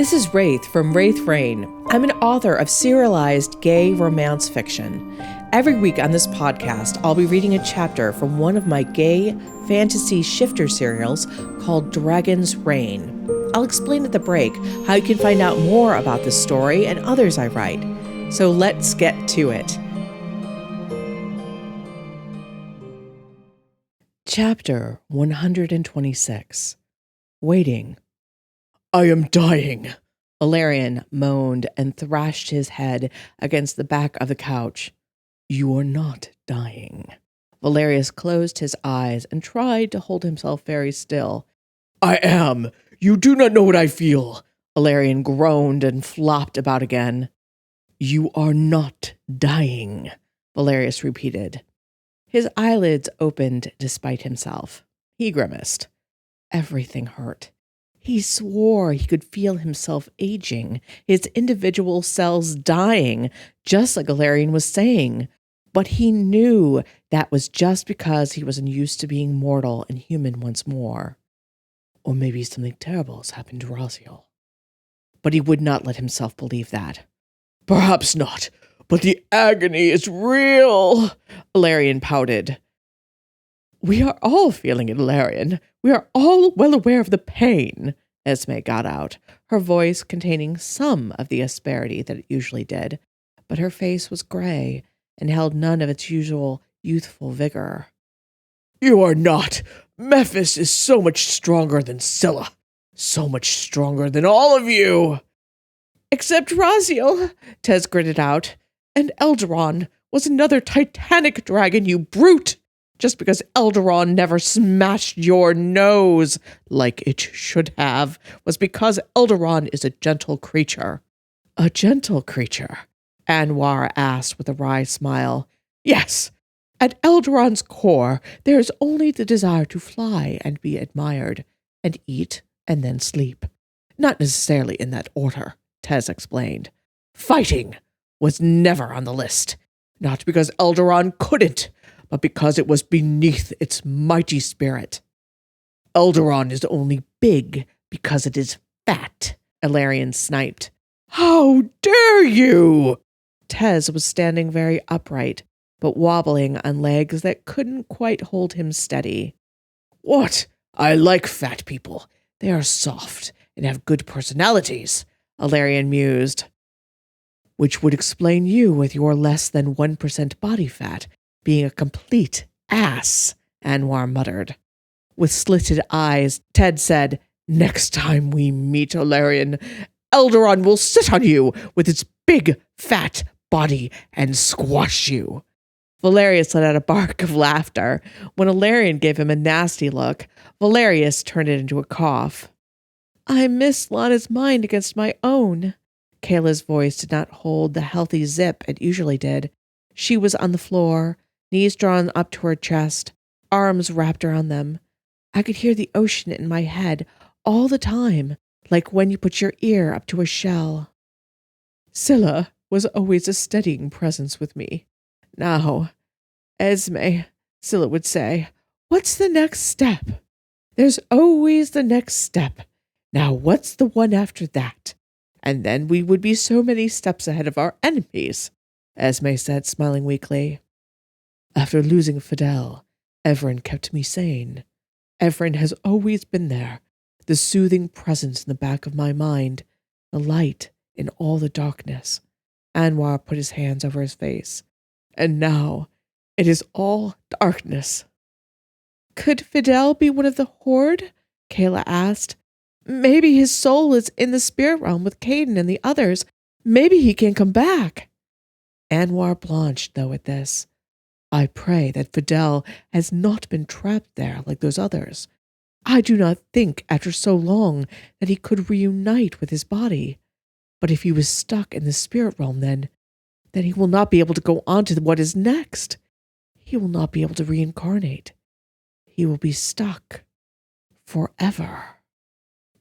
This is Raythe from Raythe Reign. I'm an author of serialized gay romance fiction. Every week on this podcast, I'll be reading a chapter from one of my gay fantasy shifter serials called Dragon's Reign. I'll explain at the break how you can find out more about this story and others I write. So let's get to it. Chapter 126. Waiting. "I am dying," Valerian moaned and thrashed his head against the back of the couch. "You are not dying." Valerius closed his eyes and tried to hold himself very still. "I am. You do not know what I feel." Valerian groaned and flopped about again. "You are not dying," Valerius repeated. His eyelids opened despite himself. He grimaced. Everything hurt. He swore he could feel himself aging, his individual cells dying, just like Valerian was saying. But he knew that was just because he wasn't used to being mortal and human once more. Or maybe something terrible has happened to Raziel. But he would not let himself believe that. "Perhaps not, but the agony is real," Valerian pouted. "We are all feeling it, Valerian. We are all well aware of the pain," Esme got out, her voice containing some of the asperity that it usually did, but her face was gray and held none of its usual youthful vigor. "You are not. Mephis is so much stronger than Scylla. So much stronger than all of you." "Except Raziel," Tez gritted out. "And Eldaron was another titanic dragon, you brute! Just because Eldaron never smashed your nose like it should have was because Eldaron is a gentle creature." "A gentle creature?" Anwar asked with a wry smile. "Yes. At Eldaron's core, there is only the desire to fly and be admired, and eat and then sleep. Not necessarily in that order," Tez explained. "Fighting was never on the list. Not because Eldaron couldn't, but because it was beneath its mighty spirit. Eldaron is only big because it is fat," Valerian sniped. "How dare you!" Tez was standing very upright, but wobbling on legs that couldn't quite hold him steady. "What? I like fat people. They are soft and have good personalities," Valerian mused. "Which would explain you with your less than 1% body fat being a complete ass," Anwar muttered. With slitted eyes, Ted said, "Next time we meet, Valerian, Eldaron will sit on you with its big, fat body and squash you." Valerius let out a bark of laughter. When Valerian gave him a nasty look, Valerius turned it into a cough. "I miss Lana's mind against my own." Kayla's voice did not hold the healthy zip it usually did. She was on the floor, knees drawn up to her chest, arms wrapped around them. I could hear the ocean in my head all the time, like when you put your ear up to a shell. "Scylla was always a steadying presence with me. Now, Esme," Scylla would say, "what's the next step? There's always the next step. Now what's the one after that? And then we would be so many steps ahead of our enemies," Esme said, smiling weakly. "After losing Fidel, Everin kept me sane. Everin has always been there, the soothing presence in the back of my mind, the light in all the darkness." Anwar put his hands over his face. "And now, it is all darkness." "Could Fidel be one of the Horde?" Kayla asked. "Maybe his soul is in the spirit realm with Caden and the others. Maybe he can come back." Anwar blanched, though, at this. "I pray that Fidel has not been trapped there like those others. I do not think, after so long, that he could reunite with his body. But if he was stuck in the spirit realm, then he will not be able to go on to what is next. He will not be able to reincarnate. He will be stuck forever."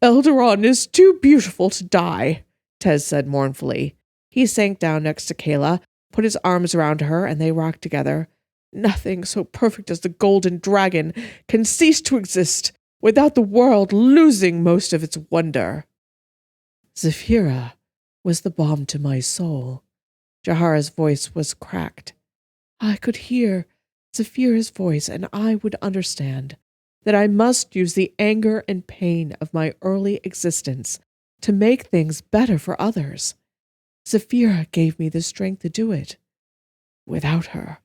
"Eldaron is too beautiful to die," Tez said mournfully. He sank down next to Kayla, put his arms around her, and they rocked together. "Nothing so perfect as the golden dragon can cease to exist without the world losing most of its wonder." Zephyra was the balm to my soul. Jahara's voice was cracked. I could hear Zephyra's voice, and I would understand that I must use the anger and pain of my early existence to make things better for others. Zephyra gave me the strength to do it. Without her,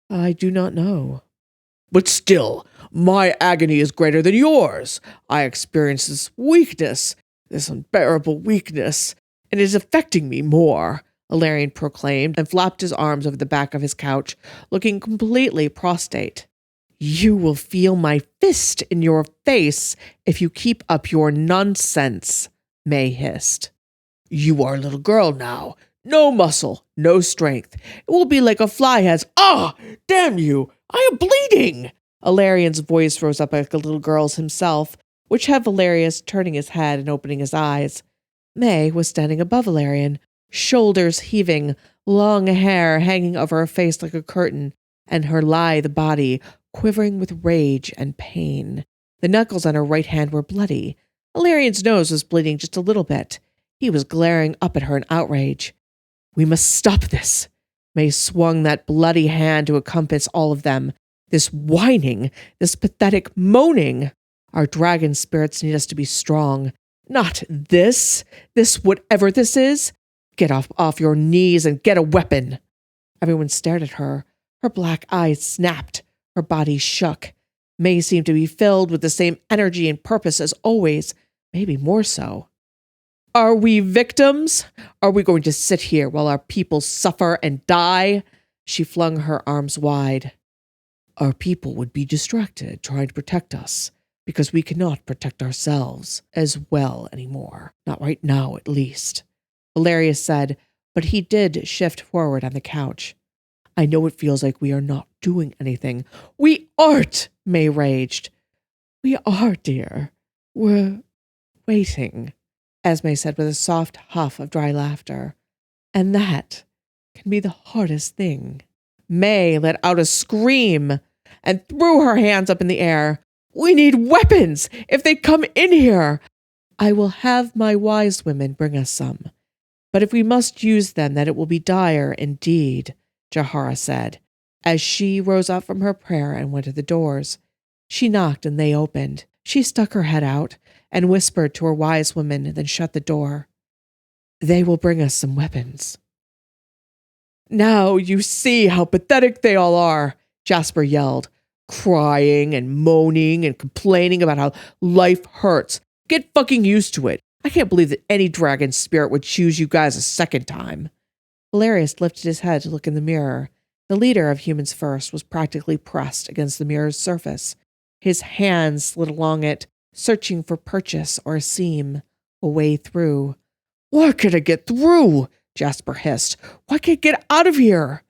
I do not know. But still, my agony is greater than yours. I experience this weakness, this unbearable weakness, and it is affecting me more, Ilarion proclaimed and flapped his arms over the back of his couch, looking completely prostrate. You will feel my fist in your face if you keep up your nonsense, May hissed. You are a little girl now. No muscle, no strength. It will be like a fly has. Ah, damn you! I am bleeding! Ilarion's voice rose up like a little girl's himself, which had Valerius turning his head and opening his eyes. May was standing above Ilarion, shoulders heaving, long hair hanging over her face like a curtain, and her lithe body quivering with rage and pain. The knuckles on her right hand were bloody. Ilarion's nose was bleeding just a little bit. He was glaring up at her in outrage. We must stop this. May swung that bloody hand to encompass all of them. This whining, this pathetic moaning. Our dragon spirits need us to be strong. Not this whatever this is. Get off your knees and get a weapon. Everyone stared at her. Her black eyes snapped. Her body shook. May seemed to be filled with the same energy and purpose as always, maybe more so. Are we victims? Are we going to sit here while our people suffer and die? She flung her arms wide. Our people would be distracted trying to protect us because we cannot protect ourselves as well anymore. Not right now, at least. Valerius said, but he did shift forward on the couch. I know it feels like we are not doing anything. We aren't, May raged. We are, dear. We're waiting, Esme said with a soft huff of dry laughter. And that can be the hardest thing. May let out a scream and threw her hands up in the air. We need weapons if they come in here. I will have my wise women bring us some. But if we must use them, then it will be dire indeed, Jahara said, as she rose up from her prayer and went to the doors. She knocked and they opened. She stuck her head out and whispered to her wise women, then shut the door. They will bring us some weapons. Now you see how pathetic they all are, Jasper yelled, crying and moaning and complaining about how life hurts. Get fucking used to it. I can't believe that any dragon spirit would choose you guys a second time. Valerius lifted his head to look in the mirror. The leader of Humans First was practically pressed against the mirror's surface. His hands slid along it, searching for purchase or a seam, a way through. Why can't I get through? Jasper hissed. Why can't I get out of here?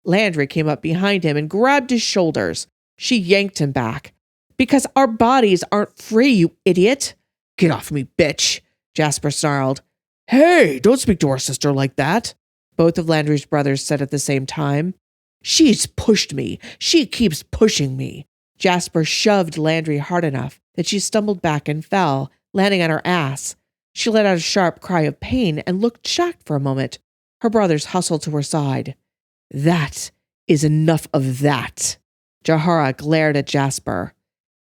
Landry came up behind him and grabbed his shoulders. She yanked him back. Because our bodies aren't free, you idiot. Get off me, bitch, Jasper snarled. Hey, don't speak to our sister like that, both of Landry's brothers said at the same time. She's pushed me. She keeps pushing me. Jasper shoved Landry hard enough that she stumbled back and fell, landing on her ass. She let out a sharp cry of pain and looked shocked for a moment. Her brothers hustled to her side. That is enough of that. Jahara glared at Jasper.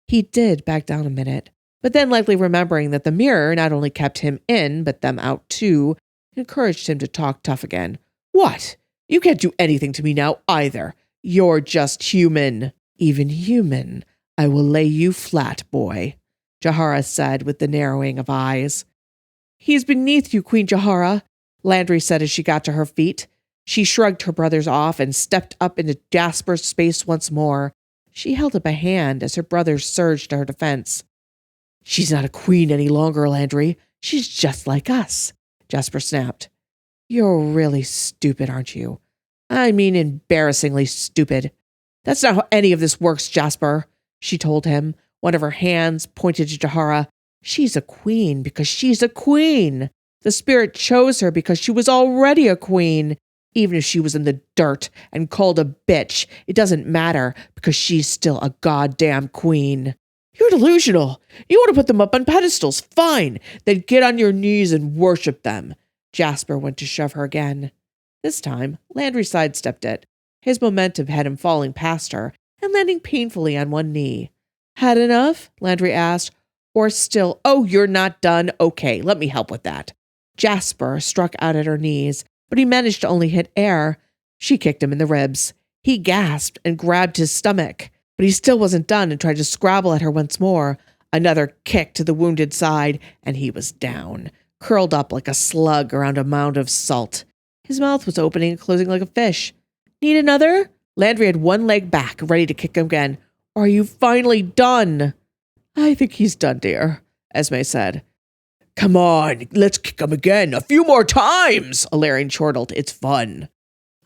He did back down a minute, but then likely remembering that the mirror not only kept him in, but them out too, encouraged him to talk tough again. What? You can't do anything to me now either. You're just human. Even human. I will lay you flat, boy, Jahara said with the narrowing of eyes. He's beneath you, Queen Jahara, Landry said as she got to her feet. She shrugged her brothers off and stepped up into Jasper's space once more. She held up a hand as her brothers surged to her defense. She's not a queen any longer, Landry. She's just like us, Jasper snapped. You're really stupid, aren't you? I mean embarrassingly stupid. That's not how any of this works, Jasper, she told him. One of her hands pointed to Jahara. She's a queen because she's a queen. The spirit chose her because she was already a queen. Even if she was in the dirt and called a bitch, it doesn't matter because she's still a goddamn queen. You're delusional. You want to put them up on pedestals. Fine. Then get on your knees and worship them. Jasper went to shove her again. This time, Landry sidestepped it. His momentum had him falling past her and landing painfully on one knee. Had enough? Landry asked. Or still, oh, you're not done? Okay, let me help with that. Jasper struck out at her knees, but he managed to only hit air. She kicked him in the ribs. He gasped and grabbed his stomach, but he still wasn't done and tried to scrabble at her once more. Another kick to the wounded side, and he was down, curled up like a slug around a mound of salt. His mouth was opening and closing like a fish. Need another? Landry had one leg back, ready to kick him again. Are you finally done? I think he's done, dear, Esme said. Come on, let's kick him again. A few more times, Alarian chortled. It's fun.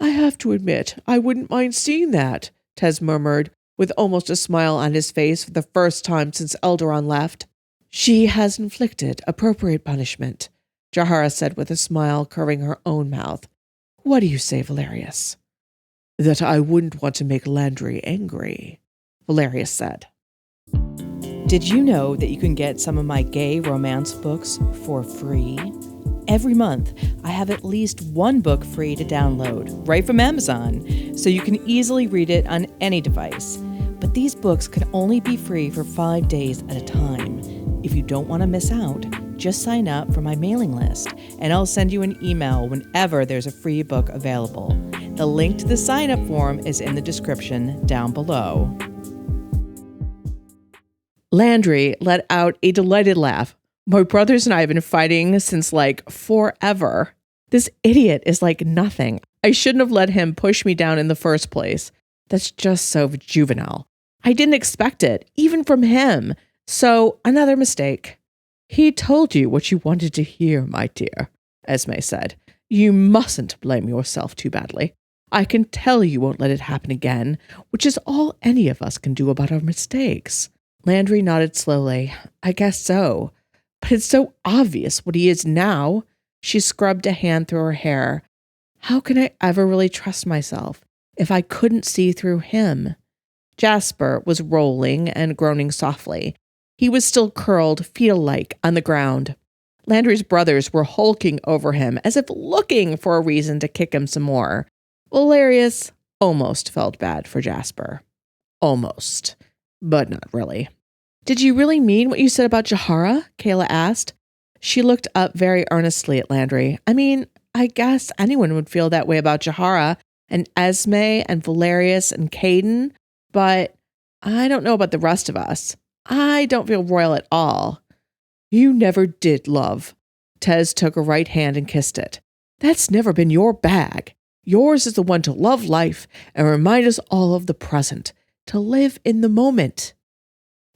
I have to admit, I wouldn't mind seeing that, Tez murmured, with almost a smile on his face for the first time since Eldaron left. She has inflicted appropriate punishment, Jahara said with a smile curving her own mouth. What do you say, Valerius? That I wouldn't want to make Landry angry, Valerius said. Did you know that you can get some of my gay romance books for free? Every month, I have at least one book free to download, right from Amazon, so you can easily read it on any device. But these books can only be free for 5 days at a time. If you don't want to miss out, just sign up for my mailing list, and I'll send you an email whenever there's a free book available. The link to the sign-up form is in the description down below. Landry let out a delighted laugh. My brothers and I have been fighting since forever. This idiot is like nothing. I shouldn't have let him push me down in the first place. That's just so juvenile. I didn't expect it, even from him. So, another mistake. He told you what you wanted to hear, my dear, Esme said. You mustn't blame yourself too badly. I can tell you won't let it happen again, which is all any of us can do about our mistakes. Landry nodded slowly. I guess so. But it's so obvious what he is now. She scrubbed a hand through her hair. How can I ever really trust myself if I couldn't see through him? Jasper was rolling and groaning softly. He was still curled, fetal-like, on the ground. Landry's brothers were hulking over him as if looking for a reason to kick him some more. Valerius almost felt bad for Jasper. Almost. But not really. Did you really mean what you said about Jahara? Kayla asked. She looked up very earnestly at Landry. I mean, I guess anyone would feel that way about Jahara and Esme and Valerius and Caden, but I don't know about the rest of us. I don't feel royal at all. You never did, love. Tez took her right hand and kissed it. That's never been your bag. Yours is the one to love life and remind us all of the present, to live in the moment.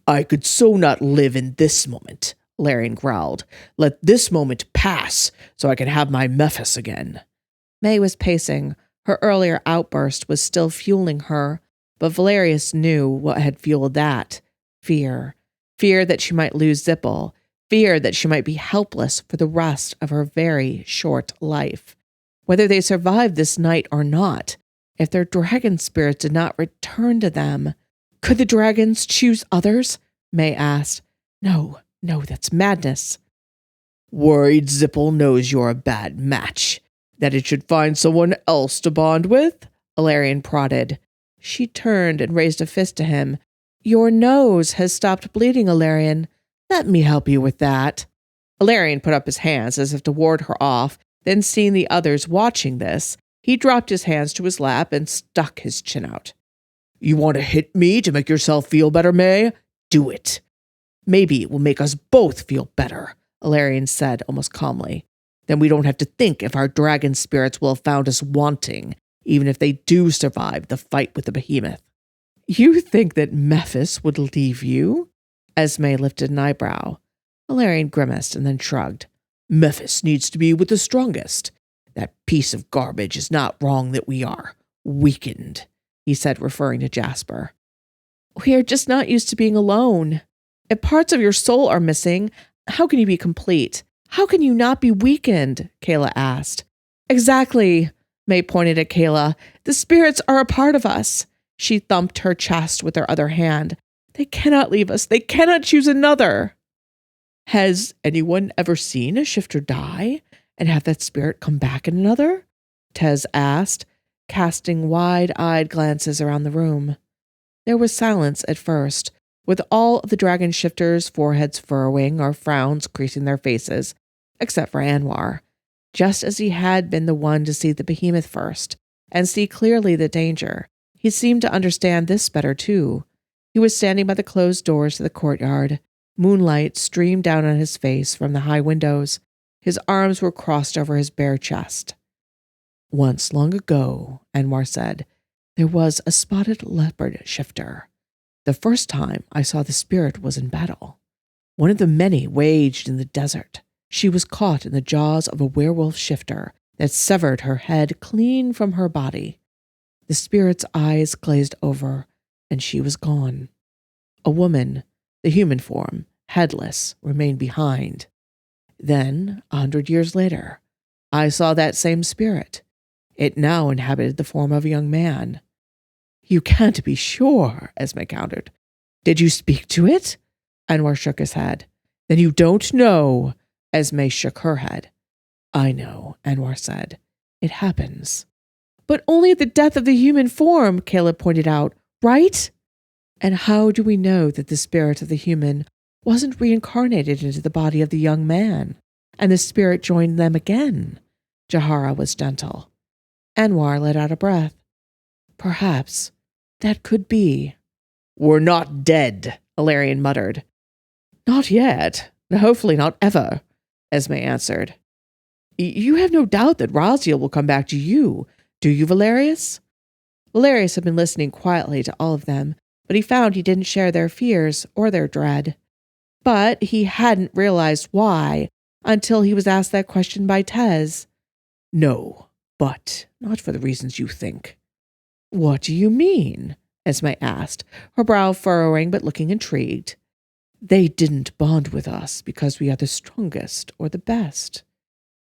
I could so not live in this moment, Larian growled. Let this moment pass so I can have my Mephis again. May was pacing. Her earlier outburst was still fueling her, but Valerius knew what had fueled that. Fear. Fear that she might lose Zippel. Fear that she might be helpless for the rest of her very short life. Whether they survived this night or not, if their dragon spirits did not return to them. Could the dragons choose others? May asked. No, that's madness. Worried Zippel knows you're a bad match. That it should find someone else to bond with? Alarian prodded. She turned and raised a fist to him. Your nose has stopped bleeding, Alarian. Let me help you with that. Alarian put up his hands as if to ward her off, then seeing the others watching this, he dropped his hands to his lap and stuck his chin out. You want to hit me to make yourself feel better, May? Do it. Maybe it will make us both feel better, Alarian said almost calmly. Then we don't have to think if our dragon spirits will have found us wanting, even if they do survive the fight with the behemoth. You think that Mephis would leave you? Esme lifted an eyebrow. Alarian grimaced and then shrugged. Mephis needs to be with the strongest. That piece of garbage is not wrong that we are weakened, he said, referring to Jasper. We are just not used to being alone. If parts of your soul are missing, how can you be complete? How can you not be weakened? Kayla asked. Exactly, May pointed at Kayla. The spirits are a part of us. She thumped her chest with her other hand. They cannot leave us. They cannot choose another. Has anyone ever seen a shifter die and have that spirit come back in another? Tez asked, casting wide-eyed glances around the room. There was silence at first, with all of the dragon shifters' foreheads furrowing or frowns creasing their faces, except for Anwar, just as he had been the one to see the behemoth first and see clearly the danger. He seemed to understand this better too. He was standing by the closed doors to the courtyard. Moonlight streamed down on his face from the high windows. His arms were crossed over his bare chest. Once long ago, Anwar said, there was a spotted leopard shifter. The first time I saw the spirit was in battle. One of the many waged in the desert. She was caught in the jaws of a werewolf shifter that severed her head clean from her body. The spirit's eyes glazed over, and she was gone. A woman, the human form, headless, remained behind. Then, 100 years later, I saw that same spirit. It now inhabited the form of a young man. You can't be sure, Esme countered. Did you speak to it? Anwar shook his head. Then you don't know. Esme shook her head. I know, Anwar said. It happens. But only at the death of the human form, Caleb pointed out, right? And how do we know that the spirit of the human wasn't reincarnated into the body of the young man, and the spirit joined them again? Jahara was gentle. Anwar let out a breath. Perhaps that could be. We're not dead, Ilarion muttered. Not yet, and hopefully not ever, Esme answered. You have no doubt that Raziel will come back to you, do you, Valerius? Valerius had been listening quietly to all of them, but he found he didn't share their fears or their dread. But he hadn't realized why until he was asked that question by Tez. No, but not for the reasons you think. What do you mean? Esme asked, her brow furrowing but looking intrigued. They didn't bond with us because we are the strongest or the best.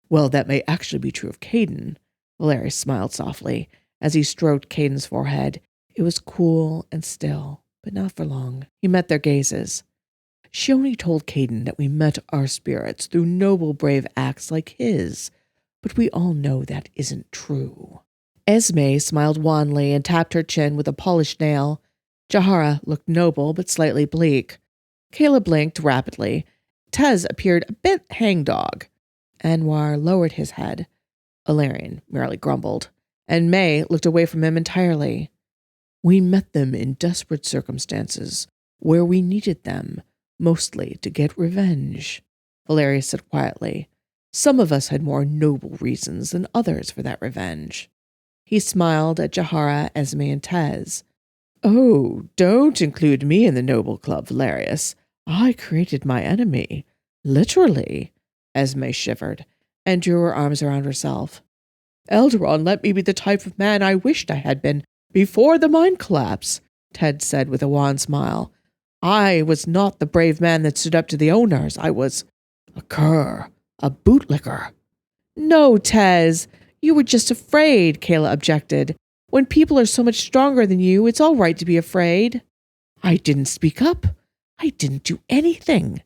Well, that may actually be true of Caden. Valerius smiled softly as he stroked Caden's forehead. It was cool and still, but not for long. He met their gazes. She only told Caden that we met our spirits through noble, brave acts like his, but we all know that isn't true. Esme smiled wanly and tapped her chin with a polished nail. Jahara looked noble but slightly bleak. Caleb blinked rapidly. Tez appeared a bit hangdog. Anwar lowered his head. Ilarion merely grumbled, and May looked away from him entirely. We met them in desperate circumstances, where we needed them, mostly to get revenge, Valerius said quietly. Some of us had more noble reasons than others for that revenge. He smiled at Jahara, Esme, and Tez. Oh, don't include me in the noble club, Valerius. I created my enemy. Literally. Esme shivered and drew her arms around herself. Eldaron let me be the type of man I wished I had been before the mine collapse, Ted said with a wan smile. I was not the brave man that stood up to the owners. I was a cur, a bootlicker. No, Tez, you were just afraid, Kayla objected. When people are so much stronger than you, it's all right to be afraid. I didn't speak up. I didn't do anything.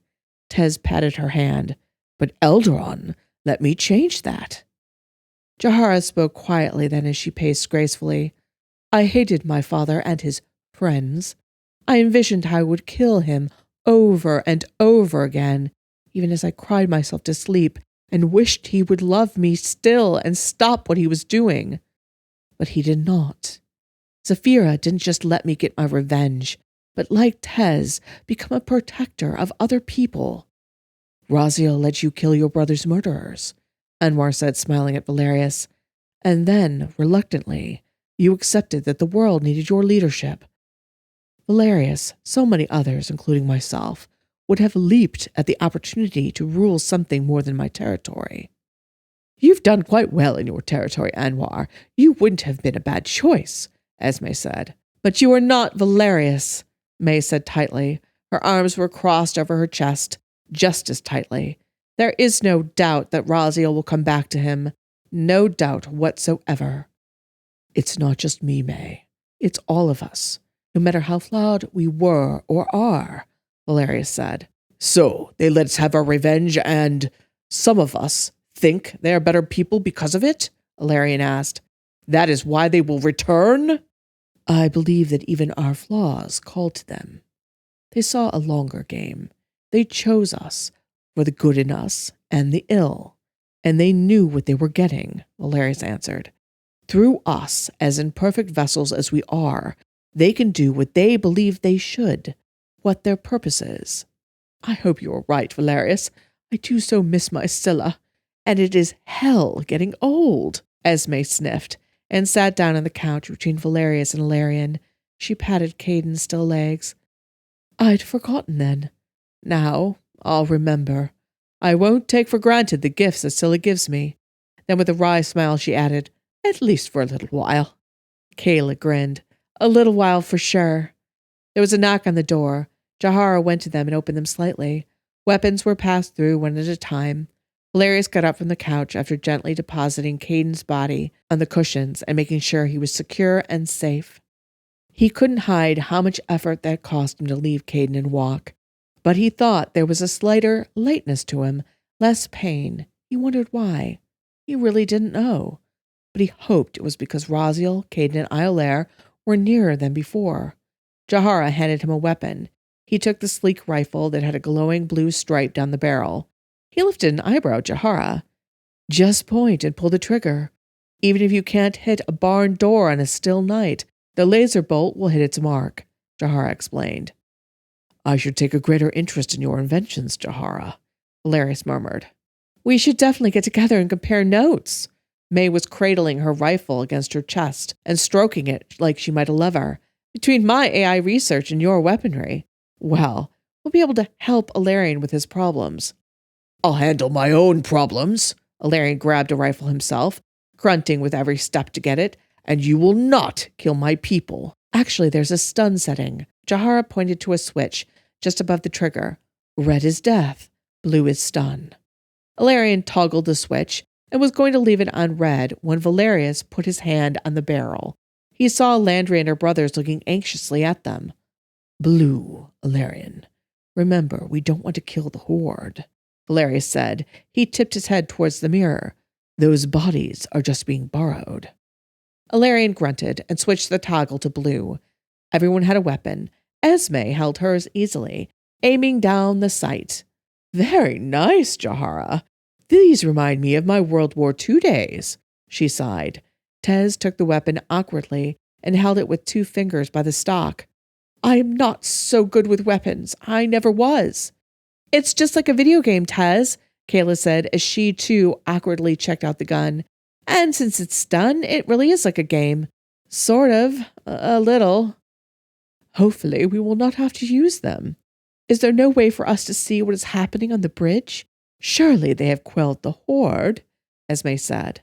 Tez patted her hand. But Eldaron let me change that. Jahara spoke quietly then as she paced gracefully. I hated my father and his friends. I envisioned how I would kill him over and over again, even as I cried myself to sleep and wished he would love me still and stop what he was doing. But he did not. Zafira didn't just let me get my revenge, but like Tez, become a protector of other people. Raziel let you kill your brother's murderers, Anwar said, smiling at Valerius. And then, reluctantly, you accepted that the world needed your leadership. Valerius, so many others, including myself, would have leaped at the opportunity to rule something more than my territory. You've done quite well in your territory, Anwar. You wouldn't have been a bad choice, Esme said. But you are not Valerius, May said tightly. Her arms were crossed over her chest, just as tightly. There is no doubt that Raziel will come back to him. No doubt whatsoever. It's not just me, May. It's all of us. no matter how flawed we were or are, Valerius said. So they let us have our revenge, and some of us think they are better people because of it? Ilarion asked. That is why they will return? I believe that even our flaws called to them. They saw a longer game. They chose us for the good in us and the ill, and they knew what they were getting, Valerius answered. Through us, as imperfect vessels as we are, they can do what they believe they should, what their purpose is. I hope you are right, Valerius. I do so miss my Scylla, and it is hell getting old, Esme sniffed, and sat down on the couch between Valerius and Ilarion. She patted Caden's still legs. I'd forgotten then. Now I'll remember. I won't take for granted the gifts that Scylla gives me. Then with a wry smile she added, at least for a little while. Kayla grinned. A little while for sure. There was a knock on the door. Jahara went to them and opened them slightly. Weapons were passed through one at a time. Valerius got up from the couch after gently depositing Caden's body on the cushions and making sure he was secure and safe. He couldn't hide how much effort that cost him to leave Caden and walk, but he thought there was a slighter lightness to him, less pain. He wondered why. He really didn't know, but he hoped it was because Raziel, Caden, and Iolaire were nearer than before. Jahara handed him a weapon. He took the sleek rifle that had a glowing blue stripe down the barrel. He lifted an eyebrow at Jahara. Just point and pull the trigger. Even if you can't hit a barn door on a still night, the laser bolt will hit its mark, Jahara explained. I should take a greater interest in your inventions, Jahara, Valerius murmured. We should definitely get together and compare notes. May was cradling her rifle against her chest and stroking it like she might a lever. Between my AI research and your weaponry, well, we'll be able to help Ilarion with his problems. I'll handle my own problems. Ilarion grabbed a rifle himself, grunting with every step to get it. And you will not kill my people. Actually, there's a stun setting. Jahara pointed to a switch just above the trigger. Red is death, blue is stun. Ilarion toggled the switch and was going to leave it on red when Valerius put his hand on the barrel. He saw Landry and her brothers looking anxiously at them. Blue, Ilarion. Remember, we don't want to kill the horde, Valerius said. He tipped his head towards the mirror. Those bodies are just being borrowed. Ilarion grunted and switched the toggle to blue. Everyone had a weapon. Esme held hers easily, aiming down the sight. Very nice, Jahara. These remind me of my World War II days, she sighed. Tez took the weapon awkwardly and held it with 2 fingers by the stock. I am not so good with weapons. I never was. It's just like a video game, Tez, Kayla said as she too awkwardly checked out the gun. And since it's done, it really is like a game. Sort of. A little. Hopefully, we will not have to use them. Is there no way for us to see what is happening on the bridge? Surely they have quelled the horde, Esme said.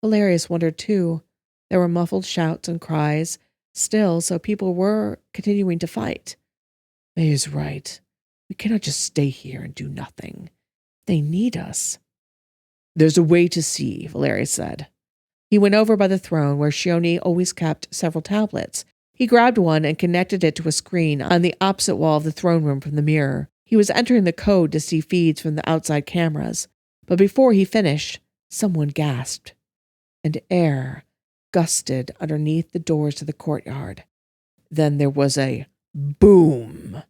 Valerius wondered too. There were muffled shouts and cries. Still, so people were continuing to fight. May is right. We cannot just stay here and do nothing. They need us. There's a way to see, Valerius said. He went over by the throne where Shioni always kept several tablets. He grabbed one and connected it to a screen on the opposite wall of the throne room from the mirror. He was entering the code to see feeds from the outside cameras. But before he finished, someone gasped, and air gusted underneath the doors to the courtyard. Then there was a boom,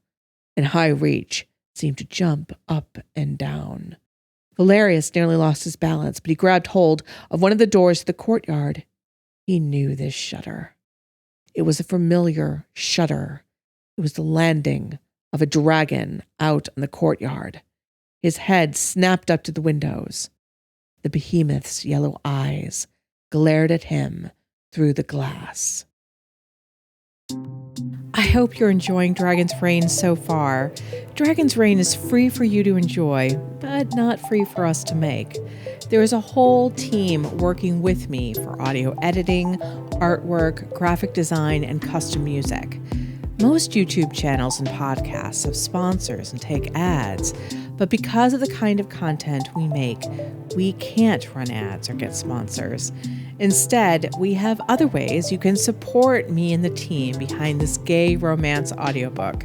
and High Reach seemed to jump up and down. Valerius nearly lost his balance, but he grabbed hold of one of the doors to the courtyard. He knew this shudder. It was a familiar shudder. It was the landing of a dragon out on the courtyard. His head snapped up to the windows. The behemoth's yellow eyes glared at him through the glass. I hope you're enjoying Dragon's Reign so far. Dragon's Reign is free for you to enjoy, but not free for us to make. There is a whole team working with me for audio editing, artwork, graphic design, and custom music. Most YouTube channels and podcasts have sponsors and take ads, but because of the kind of content we make, we can't run ads or get sponsors. Instead, we have other ways you can support me and the team behind this gay romance audiobook.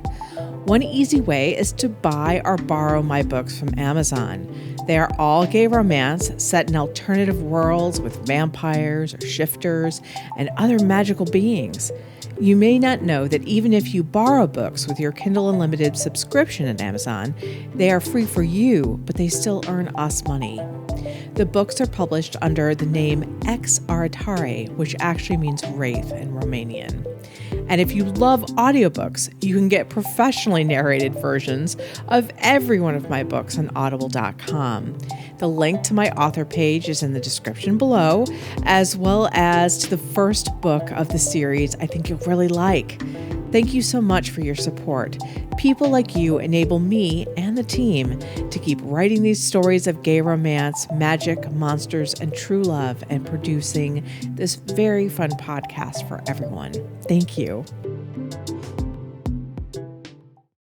One easy way is to buy or borrow my books from Amazon. They are all gay romance set in alternative worlds with vampires or shifters and other magical beings. You may not know that even if you borrow books with your Kindle Unlimited subscription at Amazon, they are free for you, but they still earn us money. The books are published under the name Ex Aritare, which actually means Raythe in Romanian. And if you love audiobooks, you can get professionally narrated versions of every one of my books on audible.com. The link to my author page is in the description below, as well as to the first book of the series I think you'll really like. Thank you so much for your support. People like you enable me and the team to keep writing these stories of gay romance, magic, monsters, and true love, and producing this very fun podcast for everyone. Thank you.